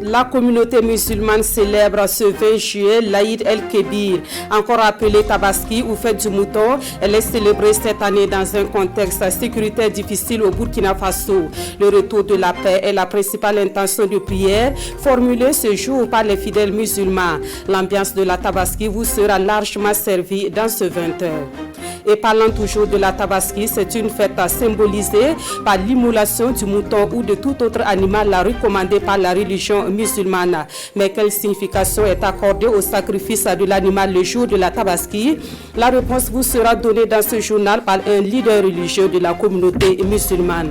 La communauté musulmane célèbre ce 20 juillet l'Aïd el-Kébir, encore appelé Tabaski ou fête du mouton. Elle est célébrée cette année dans un contexte sécuritaire difficile au Burkina Faso. Le retour de la paix est la principale intention de prière formulée ce jour par les fidèles musulmans. L'ambiance de la Tabaski vous sera largement servie dans ce 20h. Et parlant toujours de la Tabaski, c'est une fête symbolisée par l'immolation du mouton ou de tout autre animal recommandé par la religion musulmane. Mais quelle signification est accordée au sacrifice de l'animal le jour de la Tabaski? La réponse vous sera donnée dans ce journal par un leader religieux de la communauté musulmane.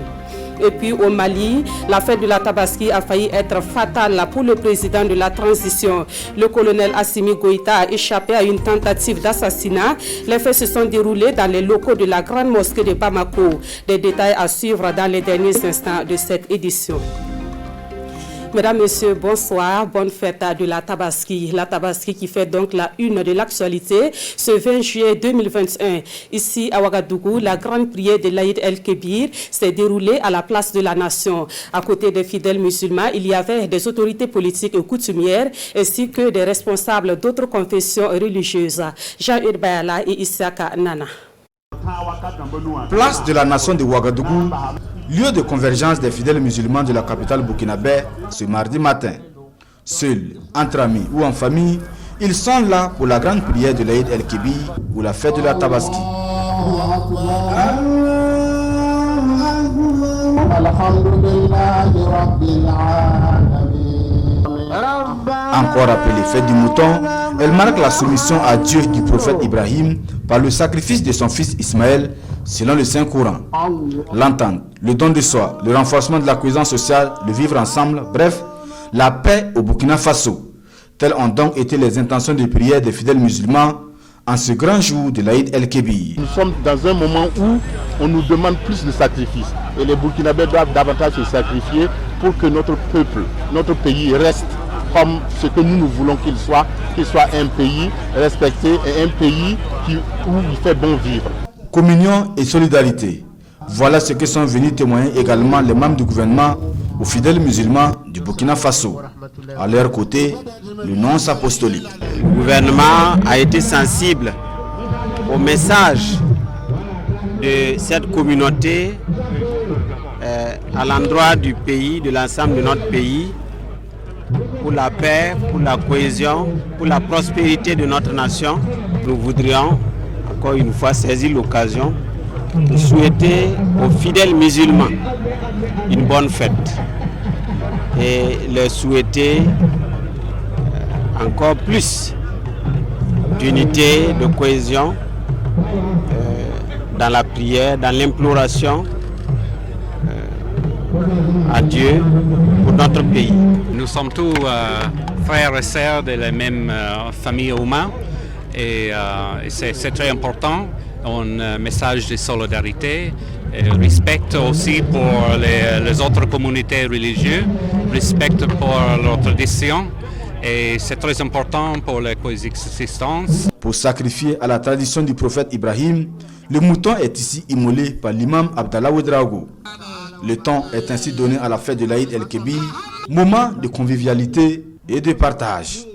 Et puis au Mali, la fête de la Tabaski a failli être fatale pour le président de la transition. Le colonel Assimi Goïta a échappé à une tentative d'assassinat. Les faits se sont déroulés dans les locaux de la grande mosquée de Bamako. Des détails à suivre dans les derniers instants de cette édition. Mesdames, Messieurs, bonsoir, bonne fête de la Tabaski. La Tabaski qui fait donc la une de l'actualité ce 20 juillet 2021. Ici à Ouagadougou, la grande prière de l'Aïd el-Kébir s'est déroulée à la place de la Nation. À côté des fidèles musulmans, il y avait des autorités politiques et coutumières ainsi que des responsables d'autres confessions religieuses. Jean-Hugues Bayala et Issaka Nana. Place de la Nation de Ouagadougou, lieu de convergence des fidèles musulmans de la capitale burkinabé ce mardi matin. Seuls, entre amis ou en famille, ils sont là pour la grande prière de l'Aïd el-Kébir ou la fête de la Tabaski. Encore appelée fête du mouton, elle marque la soumission à Dieu du prophète Ibrahim par le sacrifice de son fils Ismaël selon le Saint-Coran. L'entente, le don de soi, le renforcement de la cohésion sociale, le vivre ensemble, bref, la paix au Burkina Faso. Telles ont donc été les intentions de prière des fidèles musulmans en ce grand jour de l'Aïd el-Kébir. Nous sommes dans un moment où on nous demande plus de sacrifices et les Burkinabés doivent davantage se sacrifier pour que notre peuple, notre pays reste comme ce que nous voulons qu'il soit un pays respecté et un pays où il fait bon vivre. Communion et solidarité. Voilà ce que sont venus témoigner également les membres du gouvernement aux fidèles musulmans du Burkina Faso. À leur côté, le nonce apostolique. Le gouvernement a été sensible au message de cette communauté à l'endroit du pays, de l'ensemble de notre pays, pour la paix, pour la cohésion, pour la prospérité de notre nation. Nous voudrions encore une fois saisir l'occasion de souhaiter aux fidèles musulmans une bonne fête et leur souhaiter encore plus d'unité, de cohésion dans la prière, dans l'imploration à Dieu pour notre pays. Nous sommes tous frères et sœurs de la même famille humaine et c'est très important, un message de solidarité, respect aussi pour les autres communautés religieuses, respect pour leurs traditions et c'est très important pour la coexistence. Pour sacrifier à la tradition du prophète Ibrahim, le mouton est ici immolé par l'imam Abdallah Ouedraogo. Le temps est ainsi donné à la fête de l'Aïd el-Kébir, moment de convivialité et de partage.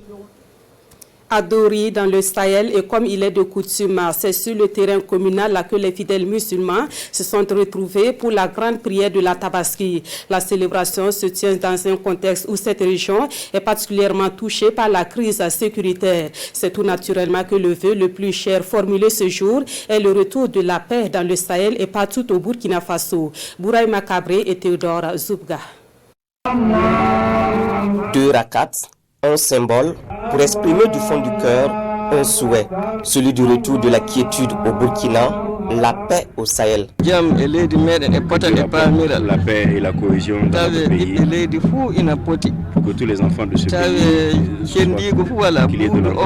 À Dori, dans le Sahel, et comme il est de coutume, c'est sur le terrain communal que les fidèles musulmans se sont retrouvés pour la grande prière de la Tabaski. La célébration se tient dans un contexte où cette région est particulièrement touchée par la crise sécuritaire. C'est tout naturellement que le vœu le plus cher formulé ce jour est le retour de la paix dans le Sahel et partout au Burkina Faso. Bouraï Makabré et Théodore Zoubga. 2 rakats, un symbole pour exprimer du fond du cœur un souhait, celui du retour de la quiétude au Burkina, la paix au Sahel. La paix et la cohésion dans notre pays, pour que tous les enfants de ce pays qu'il y ait de notre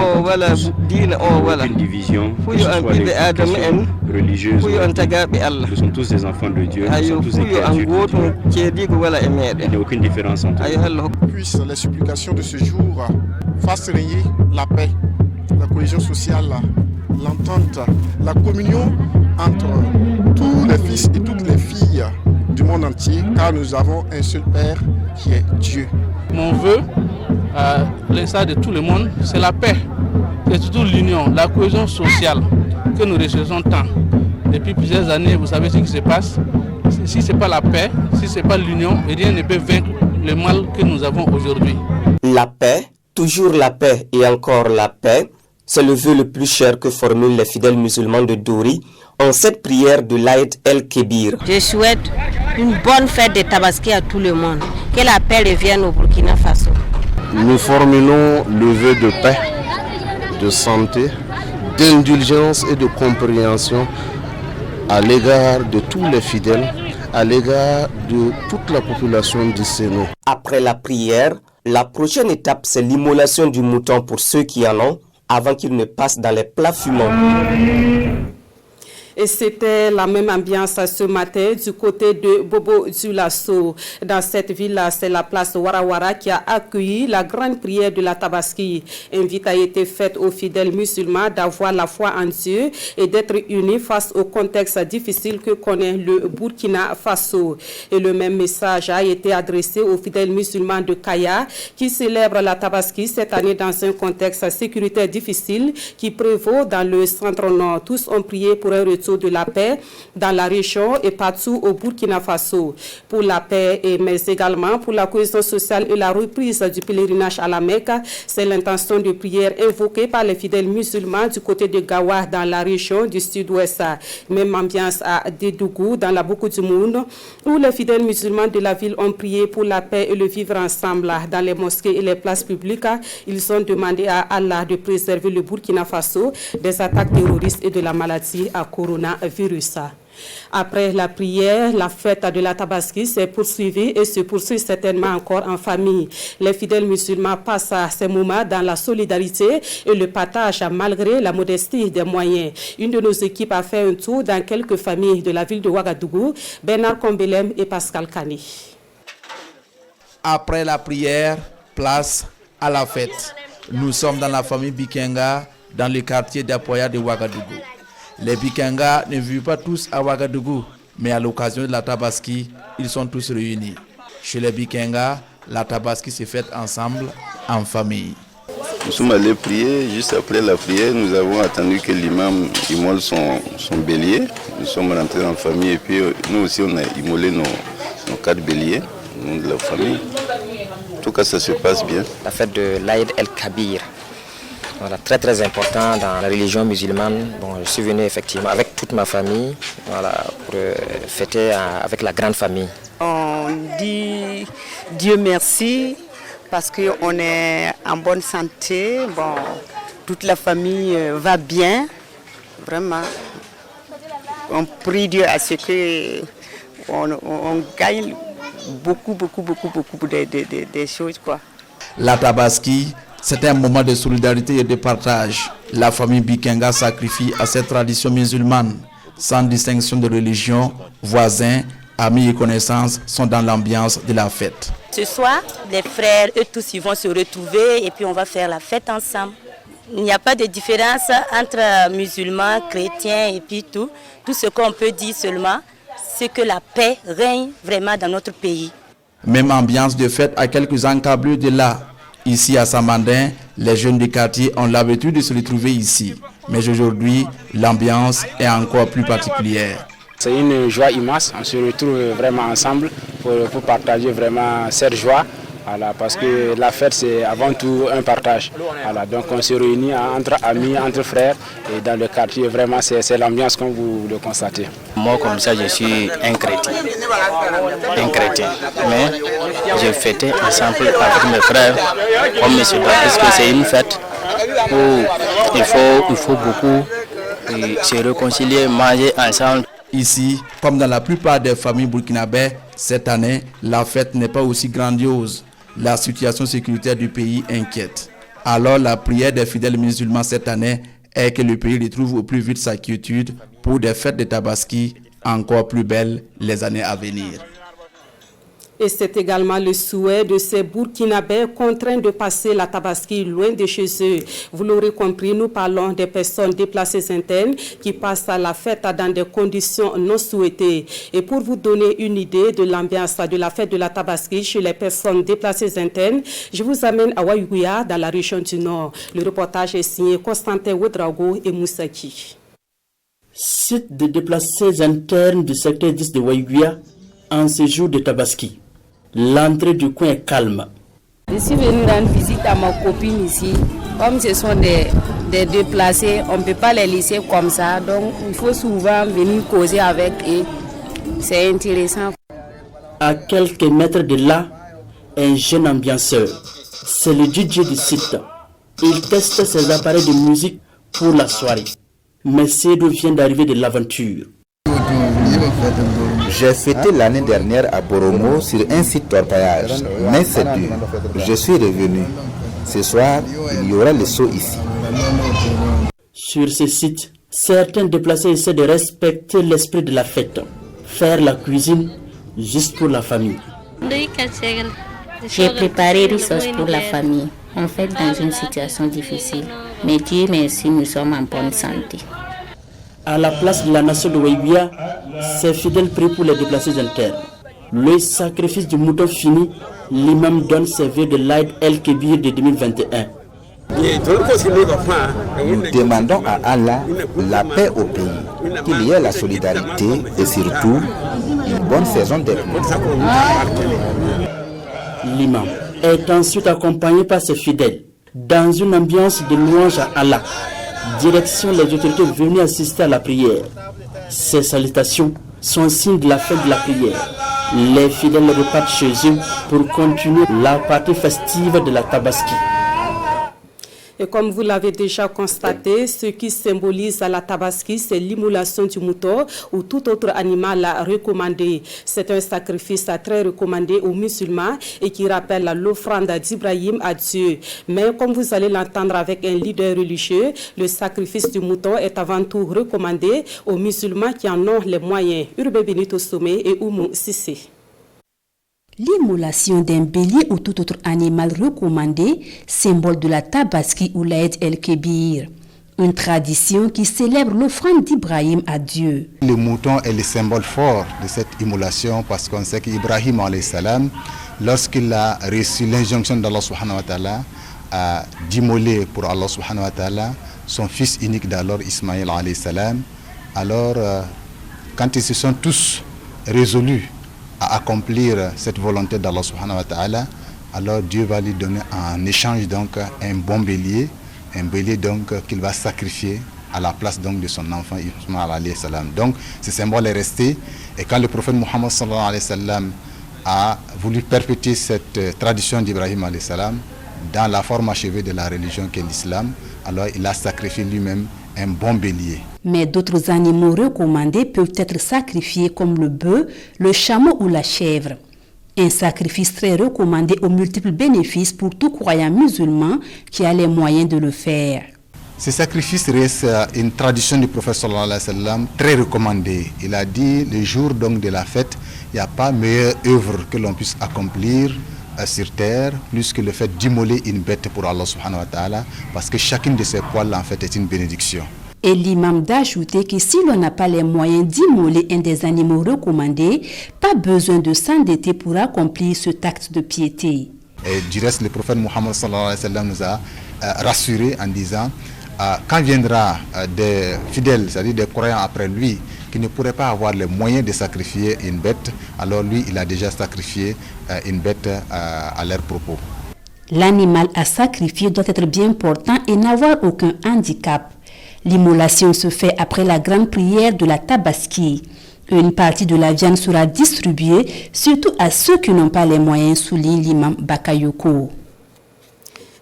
aucune division, que ce soit les questions religieuses, nous sommes tous des enfants de Dieu, nous sommes tous des créatures de Dieu. Il n'y a aucune différence entre nous. Puisse les supplications de ce jour fassent régner la paix, la cohésion sociale, l'entente, la communion entre tous les fils et toutes les filles du monde entier, car nous avons un seul Père qui est Dieu. Mon vœu, à l'instar de tout le monde, c'est la paix, c'est surtout l'union, la cohésion sociale que nous recherchons tant. Depuis plusieurs années, vous savez ce qui se passe. Si ce n'est pas la paix, si ce n'est pas l'union, rien ne peut vaincre le mal que nous avons aujourd'hui. La paix, toujours la paix et encore la paix, c'est le vœu le plus cher que formulent les fidèles musulmans de Dori en cette prière de l'Aïd el-Kébir. Je souhaite une bonne fête de Tabaski à tout le monde. Que la paix revienne au Burkina Faso. Nous formulons le vœu de paix, de santé, d'indulgence et de compréhension à l'égard de tous les fidèles, à l'égard de toute la population du Sénou. Après la prière, la prochaine étape, c'est l'immolation du mouton pour ceux qui en ont, avant qu'il ne passe dans les plats fumants. Et c'était la même ambiance ce matin du côté de Bobo Dioulasso. Dans cette ville, c'est la place Warawara qui a accueilli la grande prière de la Tabaski. Invite a été faite aux fidèles musulmans d'avoir la foi en Dieu et d'être unis face au contexte difficile que connaît le Burkina Faso. Et le même message a été adressé aux fidèles musulmans de Kaya qui célèbrent la Tabaski cette année dans un contexte sécuritaire difficile qui prévaut dans le centre-nord. Tous ont prié pour un retour de la paix dans la région et partout au Burkina Faso. Pour la paix, mais également pour la cohésion sociale et la reprise du pèlerinage à la Mecque, c'est l'intention de prière invoquée par les fidèles musulmans du côté de Gawa dans la région du sud-ouest. Même ambiance à Dédougou dans la Boko du Monde, où les fidèles musulmans de la ville ont prié pour la paix et le vivre ensemble. Dans les mosquées et les places publiques, ils ont demandé à Allah de préserver le Burkina Faso des attaques terroristes et de la maladie à coronavirus. Après la prière, la fête de la Tabaski s'est poursuivie et se poursuit certainement encore en famille. Les fidèles musulmans passent ces moments dans la solidarité et le partage malgré la modestie des moyens. Une de nos équipes a fait un tour dans quelques familles de la ville de Ouagadougou, Bernard Kombelem et Pascal Kani. Après la prière, place à la fête. Nous sommes dans la famille Bikenga, dans le quartier d'Apoya de Ouagadougou. Les Bikenga ne vivent pas tous à Ouagadougou, mais à l'occasion de la Tabaski, ils sont tous réunis. Chez les Bikenga, la Tabaski se fête ensemble, en famille. Nous sommes allés prier. Juste après la prière, nous avons attendu que l'imam immole son bélier. Nous sommes rentrés en famille et puis nous aussi on a immolé nos 4 béliers, au nom de la famille. En tout cas, ça se passe bien. La fête de l'Aïd el-Kabir. Voilà, très très important dans la religion musulmane. Bon, je suis venu effectivement avec toute ma famille, voilà, pour fêter avec la grande famille. On dit Dieu merci parce qu'on est en bonne santé. Bon, toute la famille va bien, vraiment. On prie Dieu à ce qu'on gagne beaucoup de choses, quoi. La Tabaski, c'est un moment de solidarité et de partage. La famille Bikenga sacrifie à cette tradition musulmane. Sans distinction de religion, voisins, amis et connaissances sont dans l'ambiance de la fête. Ce soir, les frères, eux tous, ils vont se retrouver et puis on va faire la fête ensemble. Il n'y a pas de différence entre musulmans, chrétiens et puis tout. Tout ce qu'on peut dire seulement, c'est que la paix règne vraiment dans notre pays. Même ambiance de fête à quelques encablures de là. Ici à Samandin, les jeunes du quartier ont l'habitude de se retrouver ici. Mais aujourd'hui, l'ambiance est encore plus particulière. C'est une joie immense, on se retrouve vraiment ensemble pour partager vraiment cette joie. Voilà, parce que la fête c'est avant tout un partage. Voilà, donc on se réunit entre amis, entre frères et dans le quartier, vraiment c'est l'ambiance comme vous le constatez. Moi comme ça je suis un chrétien, mais j'ai fêté ensemble avec mes frères comme M. parce que c'est une fête où il faut beaucoup se réconcilier, manger ensemble. Ici, comme dans la plupart des familles burkinabées, cette année, la fête n'est pas aussi grandiose. La situation sécuritaire du pays inquiète. Alors la prière des fidèles musulmans cette année est que le pays retrouve au plus vite sa quiétude pour des fêtes de Tabaski encore plus belles les années à venir. Et c'est également le souhait de ces Burkinabés contraints de passer la Tabaski loin de chez eux. Vous l'aurez compris, nous parlons des personnes déplacées internes qui passent à la fête dans des conditions non souhaitées. Et pour vous donner une idée de l'ambiance de la fête de la Tabaski chez les personnes déplacées internes, je vous amène à Waïgouya, dans la région du Nord. Le reportage est signé Constantin Ouedraogo et Moussaki. Site de déplacés internes du secteur 10 de Waïgouya en séjour de Tabaski. L'entrée du coin est calme. Je suis venue rendre visite à ma copine ici. Comme ce sont des déplacés, on ne peut pas les laisser comme ça. Donc il faut souvent venir causer avec eux. C'est intéressant. À quelques mètres de là, un jeune ambianceur. C'est le DJ du site. Il teste ses appareils de musique pour la soirée. Mais Cédou vient d'arriver de l'aventure. J'ai fêté l'année dernière à Boromo sur un site d'orpaillage, mais c'est dur. Je suis revenu. Ce soir, il y aura le saut ici. Sur ce site, certains déplacés essaient de respecter l'esprit de la fête. Faire la cuisine juste pour la famille. J'ai préparé des sauces pour la famille. On fait dans une situation difficile. Mais Dieu merci, nous sommes en bonne santé. À la place de la nation de Waïgouya, ses fidèles prient pour les déplacés internes. Le sacrifice du mouton fini, l'imam donne ses vœux de l'Aïd el-Kébir de 2021. Nous demandons à Allah la paix au pays, qu'il y ait la solidarité et surtout une bonne saison des pluies. L'imam est ensuite accompagné par ses fidèles dans une ambiance de louange à Allah. Direction les autorités venues assister à la prière. Ces salutations sont signe de la fin de la prière. Les fidèles repartent chez eux pour continuer la partie festive de la Tabaski. Et comme vous l'avez déjà constaté, ce qui symbolise la Tabaski, c'est l'immolation du mouton ou tout autre animal recommandé. C'est un sacrifice très recommandé aux musulmans et qui rappelle l'offrande d'Ibrahim à Dieu. Mais comme vous allez l'entendre avec un leader religieux, le sacrifice du mouton est avant tout recommandé aux musulmans qui en ont les moyens. Urbe Benito Somé et Oumou Sissé. L'immolation d'un bélier ou tout autre animal recommandé, symbole de la Tabaski ou l'Aïd el-Kébir. Une tradition qui célèbre l'offrande d'Ibrahim à Dieu. Le mouton est le symbole fort de cette immolation parce qu'on sait qu'Ibrahim, lorsqu'il a reçu l'injonction d'Allah subhanahu wa ta'ala d'immoler pour Allah subhanahu wa ta'ala son fils unique d'alors, Ismaël alayhi salam, alors quand ils se sont tous résolus à accomplir cette volonté d'Allah subhanahu wa ta'ala, alors Dieu va lui donner en échange donc un bon bélier, donc qu'il va sacrifier à la place donc de son enfant Ismaël alayhi salam. Donc ce symbole est resté, et quand le prophète Muhammad sallallahu alayhi wa sallam a voulu perpétuer cette tradition d'Ibrahim alayhi salam dans la forme achevée de la religion qu'est l'islam, alors il a sacrifié lui-même un bon bélier. Mais d'autres animaux recommandés peuvent être sacrifiés comme le bœuf, le chameau ou la chèvre. Un sacrifice très recommandé aux multiples bénéfices pour tout croyant musulman qui a les moyens de le faire. Ce sacrifice reste une tradition du prophète sallallahu alayhi wa sallam très recommandée. Il a dit le jour donc de la fête, il n'y a pas meilleure œuvre que l'on puisse accomplir sur terre plus que le fait d'immoler une bête pour Allah subhanahu wa ta'ala, parce que chacune de ces poils en fait est une bénédiction. Et l'imam d'ajouter que si l'on n'a pas les moyens d'immoler un des animaux recommandés, pas besoin de s'endetter pour accomplir cet acte de piété. Et du reste, le prophète Muhammad sallallahu alayhi wa sallam nous a rassurés en disant quand viendra des fidèles, c'est-à-dire des croyants après lui, qui ne pourraient pas avoir les moyens de sacrifier une bête, alors lui, il a déjà sacrifié une bête à leur propos. L'animal à sacrifier doit être bien portant et n'avoir aucun handicap. L'immolation se fait après la grande prière de la Tabaski. Une partie de la viande sera distribuée, surtout à ceux qui n'ont pas les moyens, souligne l'imam Bakayoko.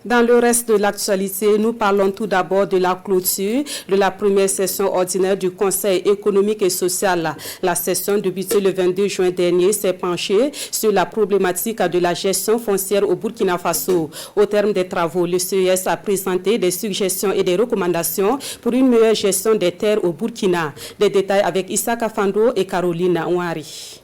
Dans le reste de l'actualité, nous parlons tout d'abord de la clôture de la première session ordinaire du Conseil économique et social. La session débutée le 22 juin dernier s'est penchée sur la problématique de la gestion foncière au Burkina Faso. Au terme des travaux, le CES a présenté des suggestions et des recommandations pour une meilleure gestion des terres au Burkina. Des détails avec Issa Kafando et Caroline Ouari.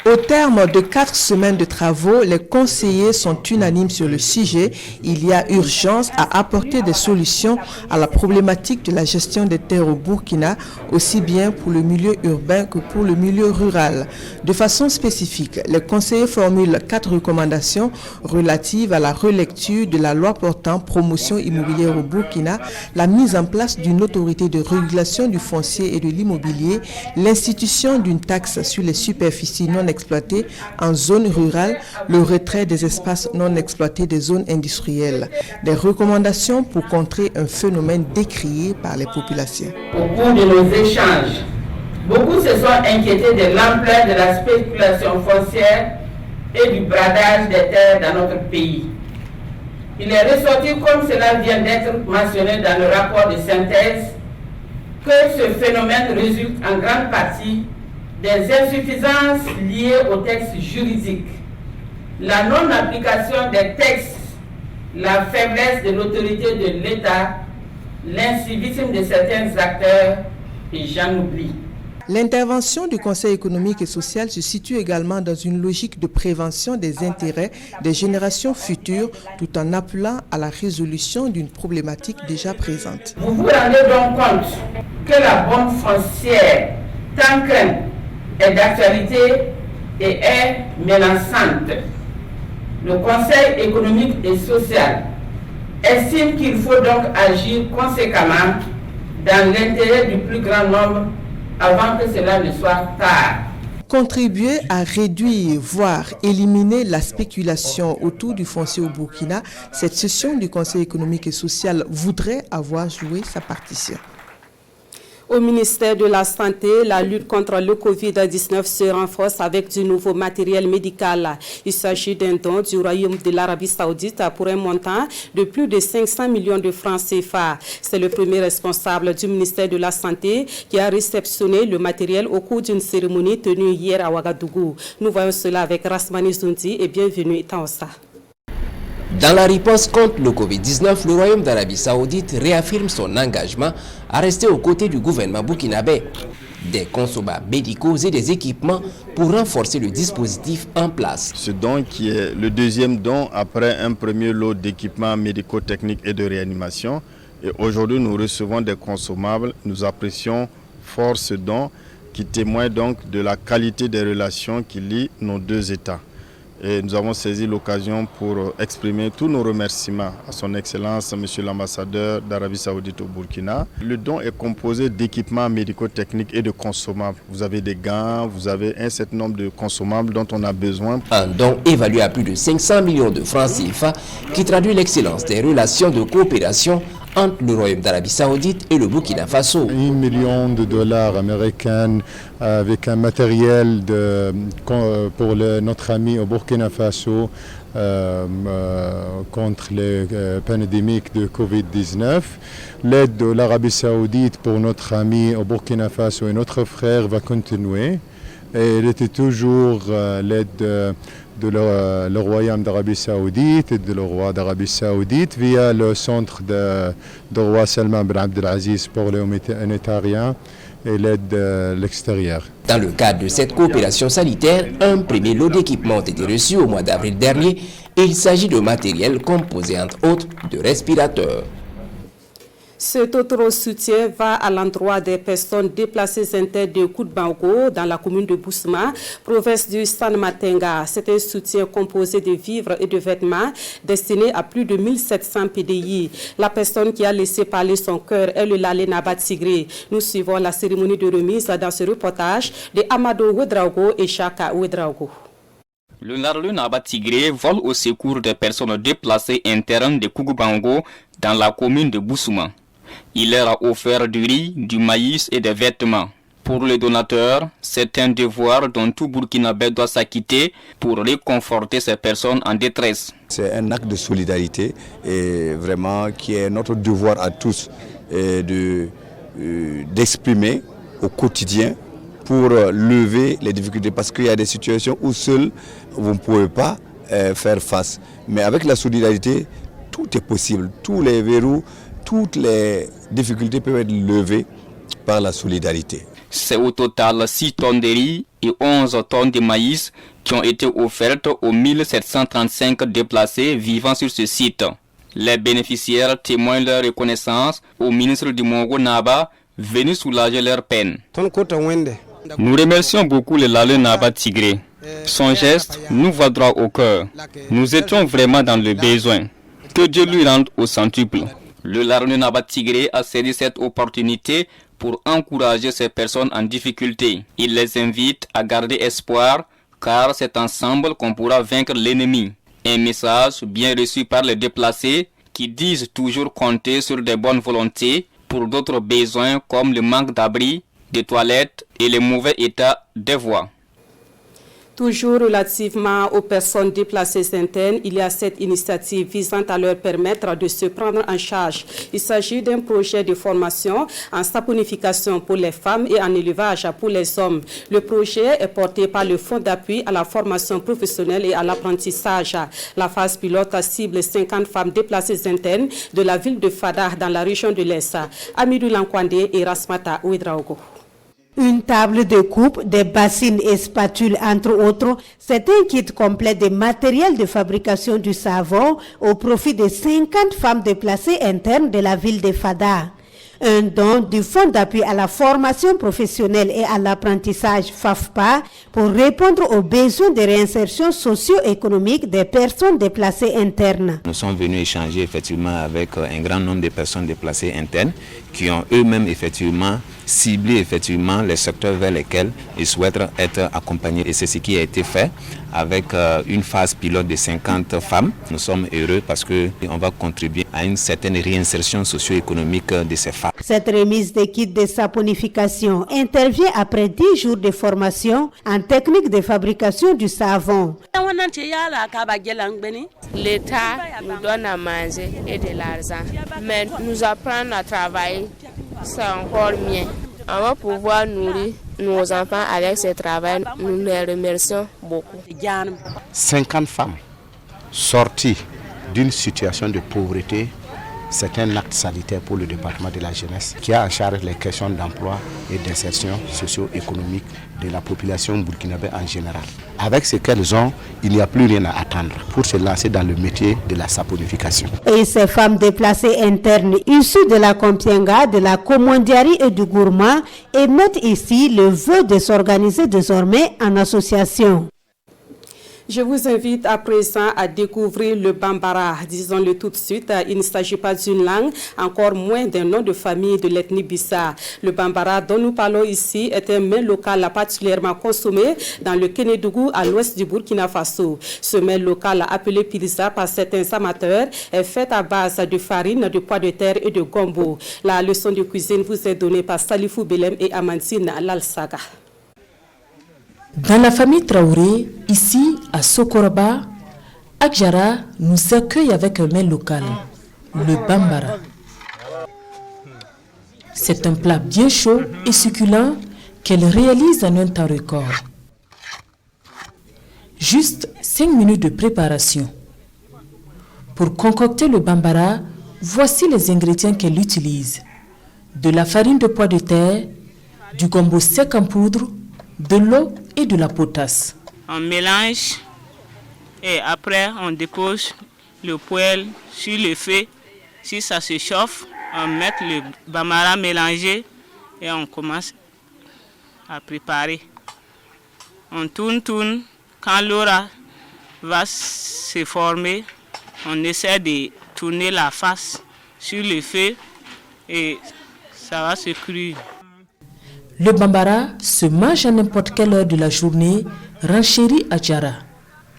Au terme de 4 semaines de travaux, les conseillers sont unanimes sur le sujet. Il y a urgence à apporter des solutions à la problématique de la gestion des terres au Burkina, aussi bien pour le milieu urbain que pour le milieu rural. De façon spécifique, les conseillers formulent 4 recommandations relatives à la relecture de la loi portant promotion immobilière au Burkina, la mise en place d'une autorité de régulation du foncier et de l'immobilier, l'institution d'une taxe sur les superficies non exploitées en zone rurale, le retrait des espaces non exploités des zones industrielles. Des recommandations pour contrer un phénomène décrié par les populations. Au cours de nos échanges, beaucoup se sont inquiétés de l'ampleur de la spéculation foncière et du bradage des terres dans notre pays. Il est ressorti, comme cela vient d'être mentionné dans le rapport de synthèse, que ce phénomène résulte en grande partie des insuffisances liées aux textes juridiques, la non-application des textes, la faiblesse de l'autorité de l'État, l'incivisme de certains acteurs, et j'en oublie. L'intervention du Conseil économique et social se situe également dans une logique de prévention des intérêts des générations futures, tout en appelant à la résolution d'une problématique déjà présente. Vous vous rendez donc compte que la bombe foncière, tant qu'elle est d'actualité et est menaçante. Le Conseil économique et social estime qu'il faut donc agir conséquemment dans l'intérêt du plus grand nombre avant que cela ne soit tard. Contribuer à réduire, voire éliminer la spéculation autour du foncier au Burkina, cette session du Conseil économique et social voudrait avoir joué sa partition. Au ministère de la Santé, la lutte contre le Covid-19 se renforce avec du nouveau matériel médical. Il s'agit d'un don du Royaume de l'Arabie Saoudite pour un montant de plus de 500 millions de francs CFA. C'est le premier responsable du ministère de la Santé qui a réceptionné le matériel au cours d'une cérémonie tenue hier à Ouagadougou. Nous voyons cela avec Rasmani Zoundi et bienvenue Itaossa. Dans la riposte contre le Covid-19, le Royaume d'Arabie Saoudite réaffirme son engagement à rester aux côtés du gouvernement burkinabé. Des consommables médicaux et des équipements pour renforcer le dispositif en place. Ce don qui est le deuxième don après un premier lot d'équipements médico-techniques et de réanimation. Et aujourd'hui, nous recevons des consommables. Nous apprécions fort ce don qui témoigne donc de la qualité des relations qui lient nos deux États. Et nous avons saisi l'occasion pour exprimer tous nos remerciements à son Excellence, Monsieur l'ambassadeur d'Arabie Saoudite au Burkina. Le don est composé d'équipements médico-techniques et de consommables. Vous avez des gants, vous avez un certain nombre de consommables dont on a besoin. Un don évalué à plus de 500 millions de francs CFA qui traduit l'excellence des relations de coopération entre le Royaume d'Arabie Saoudite et le Burkina Faso. $1 million américains avec un matériel pour notre ami au Burkina Faso contre les pandémiques de Covid-19. L'aide de l'Arabie Saoudite pour notre ami au Burkina Faso et notre frère va continuer. Et il était toujours l'aide de le Royaume d'Arabie Saoudite et de le roi d'Arabie Saoudite via le centre de roi Salman Ben Abdelaziz pour les humanitariens et l'aide de l'extérieur. Dans le cadre de cette coopération sanitaire, un premier lot d'équipements a été reçu au mois d'avril dernier et il s'agit de matériel composé entre autres de respirateurs. Cet autre soutien va à l'endroit des personnes déplacées internes de Koutbango dans la commune de Boussouma, province du San-Matenga. C'est un soutien composé de vivres et de vêtements destiné à plus de 1700 PDI. La personne qui a laissé parler son cœur est le Lalé Nabat Tigré. Nous suivons la cérémonie de remise dans ce reportage de Amadou Ouedraogo et Chaka Ouedraogo. Le Narlu Nabat Tigré vole au secours des personnes déplacées internes de Koutbango dans la commune de Boussouma. Il leur a offert du riz, du maïs et des vêtements. Pour les donateurs, c'est un devoir dont tout Burkinabé doit s'acquitter pour réconforter ces personnes en détresse. C'est un acte de solidarité et vraiment qui est notre devoir à tous d'exprimer au quotidien pour lever les difficultés parce qu'il y a des situations où seul vous ne pouvez pas faire face. Mais avec la solidarité, tout est possible, tous les verrous, toutes les difficultés peuvent être levées par la solidarité. C'est au total 6 tonnes de riz et 11 tonnes de maïs qui ont été offertes aux 1735 déplacés vivant sur ce site. Les bénéficiaires témoignent leur reconnaissance au ministre du Mongo Naba, venu soulager leur peine. Nous remercions beaucoup le Lalou Naba Tigré. Son geste nous va droit au cœur. Nous étions vraiment dans le besoin. Que Dieu lui rende au centuple. Le Lalou Naba Tigré a saisi cette opportunité pour encourager ces personnes en difficulté. Il les invite à garder espoir, car c'est ensemble qu'on pourra vaincre l'ennemi. Un message bien reçu par les déplacés qui disent toujours compter sur des bonnes volontés pour d'autres besoins comme le manque d'abri, de toilettes et le mauvais état des voies. Toujours relativement aux personnes déplacées internes, il y a cette initiative visant à leur permettre de se prendre en charge. Il s'agit d'un projet de formation en saponification pour les femmes et en élevage pour les hommes. Le projet est porté par le Fonds d'appui à la formation professionnelle et à l'apprentissage. La phase pilote cible 50 femmes déplacées internes de la ville de Fada dans la région de l'Est. Amidou Lankwande et Rasmata Ouedraogo. Une table de coupe, des bassines et spatules, entre autres, c'est un kit complet de matériel de fabrication du savon au profit de 50 femmes déplacées internes de la ville de Fada. Un don du Fonds d'appui à la formation professionnelle et à l'apprentissage FAFPA pour répondre aux besoins de réinsertion socio-économique des personnes déplacées internes. Nous sommes venus échanger effectivement avec un grand nombre de personnes déplacées internes qui ont eux-mêmes effectivement ciblé effectivement les secteurs vers lesquels ils souhaitent être accompagnés. Et c'est ce qui a été fait avec une phase pilote de 50 femmes. Nous sommes heureux parce qu'on va contribuer à une certaine réinsertion socio-économique de ces femmes. Cette remise des kits de saponification intervient après 10 jours de formation en technique de fabrication du savon. L'État nous donne à manger et de l'argent, mais nous apprendre à travailler, c'est encore mieux. On va pouvoir nourrir nos enfants avec ce travail. Nous les remercions beaucoup. 50 femmes sorties d'une situation de pauvreté, c'est un acte salutaire pour le département de la jeunesse qui a en charge les questions d'emploi et d'insertion socio-économique de la population burkinabé en général. Avec ce qu'elles ont, il n'y a plus rien à attendre pour se lancer dans le métier de la saponification. Et ces femmes déplacées internes issues de la Kompienga, de la Komondiari et du Gourma émettent ici le vœu de s'organiser désormais en association. Je vous invite à présent à découvrir le Bambara. Disons-le tout de suite, il ne s'agit pas d'une langue, encore moins d'un nom de famille de l'ethnie Bissa. Le Bambara dont nous parlons ici est un mets local particulièrement consommé dans le Kénédougou à l'ouest du Burkina Faso. Ce mets local appelé Pilisa par certains amateurs est fait à base de farine, de pois de terre et de gombo. La leçon de cuisine vous est donnée par Salifou Belem et Amandine Lalsaga. Dans la famille Traoré, ici à Sokorba, Akjara nous accueille avec un mets local, le Bambara. C'est un plat bien chaud et succulent qu'elle réalise en un temps record. Juste 5 minutes de préparation. Pour concocter le Bambara, voici les ingrédients qu'elle utilise. De la farine de pois de terre, du gombo sec en poudre, de l'eau et de la potasse. On mélange et après on dépose le poêle sur le feu. Si ça se chauffe, on met le bambara mélangé et on commence à préparer. On tourne. Quand l'eau va se former, on essaie de tourner la face sur le feu et ça va se cuire. Le Bambara se mange à n'importe quelle heure de la journée, renchérit Adjara.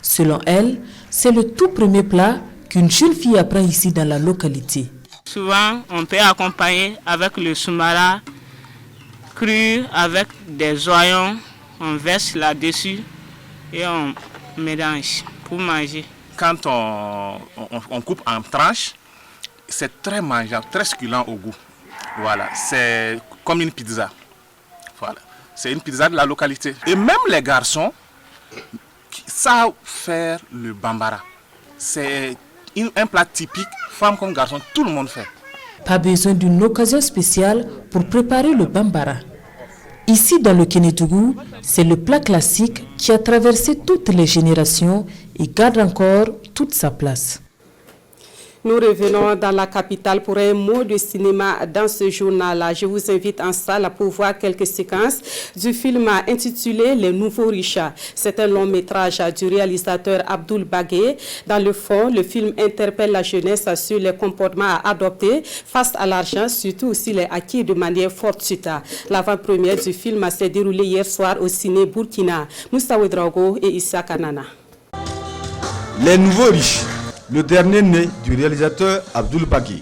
Selon elle, c'est le tout premier plat qu'une jeune fille apprend ici dans la localité. Souvent, on peut accompagner avec le soumara cru, avec des oignons, on verse là-dessus et on mélange pour manger. Quand on coupe en tranches, c'est très mangeable, très succulent au goût. Voilà, c'est comme une pizza. Voilà. C'est une pizza de la localité. Et même les garçons savent faire le Bambara. C'est un plat typique, femme comme garçon, tout le monde fait. Pas besoin d'une occasion spéciale pour préparer le Bambara. Ici, dans le Kénédougou, c'est le plat classique qui a traversé toutes les générations et garde encore toute sa place. Nous revenons dans la capitale pour un mot de cinéma dans ce journal. Je vous invite en salle pour voir quelques séquences du film intitulé Les Nouveaux Riches. C'est un long métrage du réalisateur Abdoul Bagué. Dans le fond, le film interpelle la jeunesse sur les comportements à adopter face à l'argent, surtout s'il est acquis de manière fortuite. L'avant-première du film s'est déroulée hier soir au ciné Burkina. Moussa Ouedraogo et Issa Kanana. Les Nouveaux Riches. Le dernier né du réalisateur Abdoul Bagué.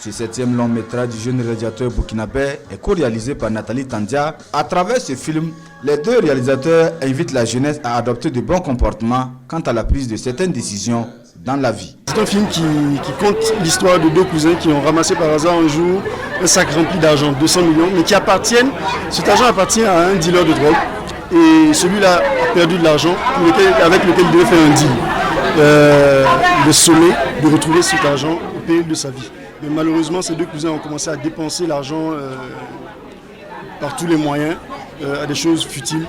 Ce 7e long métrage du jeune réalisateur burkinabé est co-réalisé par Nathalie Tandia. À travers ce film, les deux réalisateurs invitent la jeunesse à adopter de bons comportements quant à la prise de certaines décisions dans la vie. C'est un film qui compte l'histoire de deux cousins qui ont ramassé par hasard un jour un sac rempli d'argent, 200 millions, mais cet argent appartient à un dealer de drogue. Et celui-là a perdu de l'argent avec lequel il devait faire un deal. Le sommet de retrouver cet argent au péril de sa vie. Mais malheureusement, ces deux cousins ont commencé à dépenser l'argent par tous les moyens, à des choses futiles.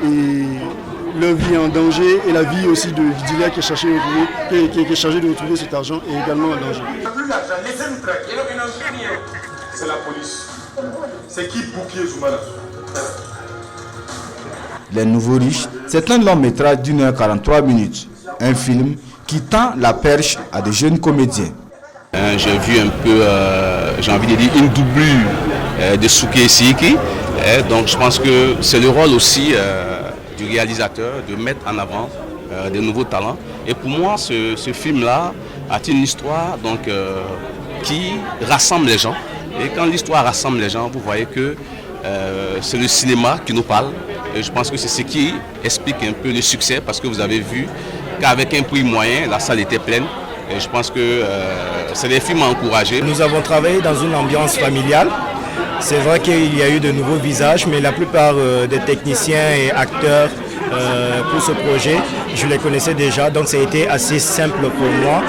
Et leur vie est en danger et la vie aussi du dealer qui est chargé de retrouver cet argent est également en danger. C'est la police. C'est qui bouclier Zoumana? Les Nouveaux Riches, c'est un long métrage d'1h43. Un film qui tend la perche à des jeunes comédiens. J'ai vu un peu, j'ai envie de dire, une doublure de Souké Siki. Donc je pense que c'est le rôle aussi du réalisateur de mettre en avant de nouveaux talents. Et pour moi, ce film-là a une histoire donc, qui rassemble les gens. Et quand l'histoire rassemble les gens, vous voyez que c'est le cinéma qui nous parle. Et je pense que c'est ce qui explique un peu le succès, parce que vous avez vu qu'avec un prix moyen, la salle était pleine. Et je pense que c'est des films à encourager. Nous avons travaillé dans une ambiance familiale. C'est vrai qu'il y a eu de nouveaux visages, mais la plupart des techniciens et acteurs pour ce projet, je les connaissais déjà, donc ça a été assez simple pour moi.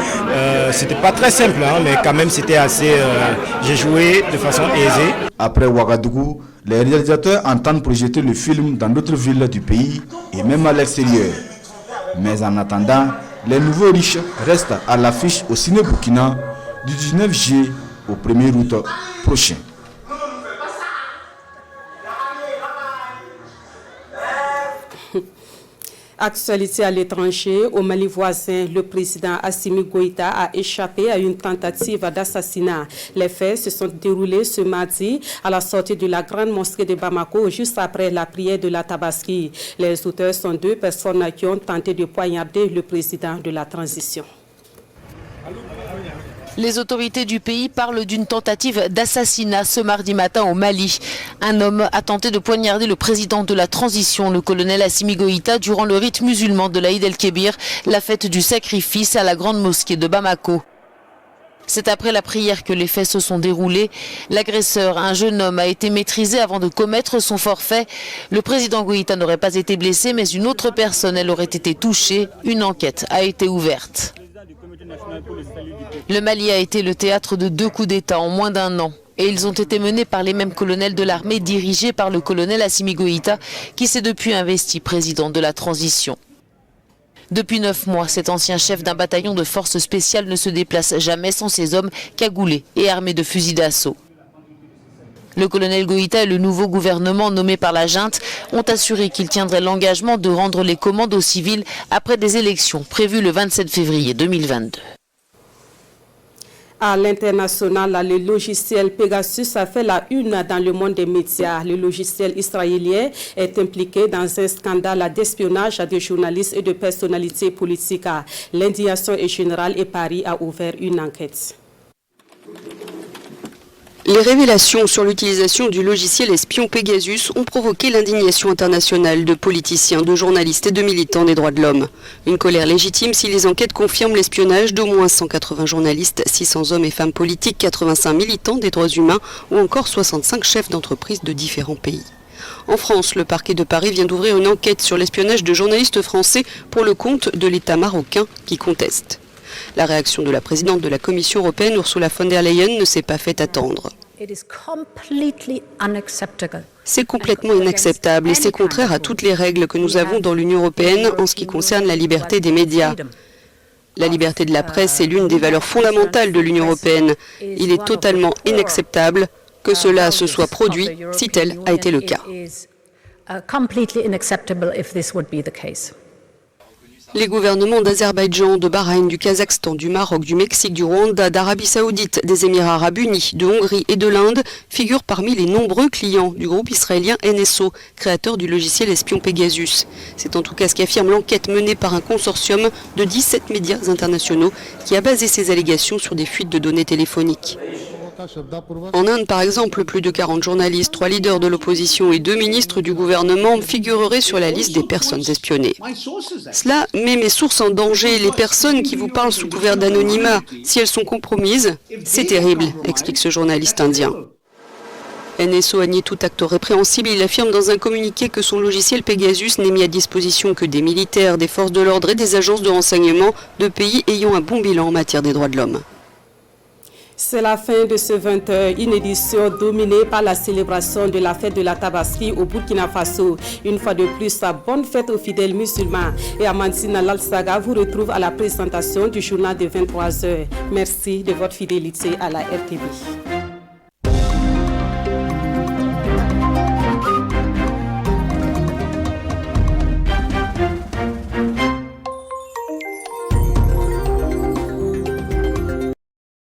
C'était pas très simple, hein, mais quand même c'était assez... j'ai joué de façon aisée. Après Ouagadougou, les réalisateurs entendent projeter le film dans d'autres villes du pays et même à l'extérieur. Mais en attendant, Les Nouveaux Riches restent à l'affiche au Ciné Burkina du 19 juillet au 1er août prochain. Actualité à l'étranger, au Mali voisin, le président Assimi Goïta a échappé à une tentative d'assassinat. Les faits se sont déroulés ce mardi à la sortie de la grande mosquée de Bamako, juste après la prière de la Tabaski. Les auteurs sont deux personnes qui ont tenté de poignarder le président de la transition. Les autorités du pays parlent d'une tentative d'assassinat ce mardi matin au Mali. Un homme a tenté de poignarder le président de la transition, le colonel Assimi Goïta, durant le rite musulman de l'Aïd el-Kébir, la fête du sacrifice à la grande mosquée de Bamako. C'est après la prière que les faits se sont déroulés. L'agresseur, un jeune homme, a été maîtrisé avant de commettre son forfait. Le président Goïta n'aurait pas été blessé, mais une autre personne, elle, aurait été touchée. Une enquête a été ouverte. Le Mali a été le théâtre de 2 coups d'État en moins d'1 an. Et ils ont été menés par les mêmes colonels de l'armée dirigés par le colonel Assimi Goïta, qui s'est depuis investi président de la transition. Depuis 9 mois, cet ancien chef d'un bataillon de forces spéciales ne se déplace jamais sans ses hommes cagoulés et armés de fusils d'assaut. Le colonel Goïta et le nouveau gouvernement nommé par la junte ont assuré qu'ils tiendraient l'engagement de rendre les commandes aux civils après des élections prévues le 27 février 2022. À l'international, le logiciel Pegasus a fait la une dans le monde des médias. Le logiciel israélien est impliqué dans un scandale d'espionnage de journalistes et de personnalités politiques. L'indignation est générale et Paris a ouvert une enquête. Les révélations sur l'utilisation du logiciel espion Pegasus ont provoqué l'indignation internationale de politiciens, de journalistes et de militants des droits de l'homme. Une colère légitime si les enquêtes confirment l'espionnage d'au moins 180 journalistes, 600 hommes et femmes politiques, 85 militants des droits humains ou encore 65 chefs d'entreprise de différents pays. En France, le parquet de Paris vient d'ouvrir une enquête sur l'espionnage de journalistes français pour le compte de l'État marocain qui conteste. La réaction de la présidente de la Commission européenne, Ursula von der Leyen, ne s'est pas fait attendre. C'est complètement inacceptable et c'est contraire à toutes les règles que nous avons dans l'Union européenne en ce qui concerne la liberté des médias. La liberté de la presse est l'une des valeurs fondamentales de l'Union européenne. Il est totalement inacceptable que cela se soit produit si tel a été le cas. Les gouvernements d'Azerbaïdjan, de Bahreïn, du Kazakhstan, du Maroc, du Mexique, du Rwanda, d'Arabie Saoudite, des Émirats Arabes Unis, de Hongrie et de l'Inde figurent parmi les nombreux clients du groupe israélien NSO, créateur du logiciel espion Pegasus. C'est en tout cas ce qu'affirme l'enquête menée par un consortium de 17 médias internationaux qui a basé ses allégations sur des fuites de données téléphoniques. En Inde, par exemple, plus de 40 journalistes, 3 leaders de l'opposition et 2 ministres du gouvernement figureraient sur la liste des personnes espionnées. Cela met mes sources en danger. Les personnes qui vous parlent sous couvert d'anonymat, si elles sont compromises, c'est terrible, explique ce journaliste indien. NSO a nié tout acte répréhensible. Il affirme dans un communiqué que son logiciel Pegasus n'est mis à disposition que des militaires, des forces de l'ordre et des agences de renseignement de pays ayant un bon bilan en matière des droits de l'homme. C'est la fin de ce 20h, une édition dominée par la célébration de la fête de la Tabaski au Burkina Faso. Une fois de plus, bonne fête aux fidèles musulmans. Et Amandine Lalsaga vous retrouve à la présentation du journal de 23h. Merci de votre fidélité à la RTV.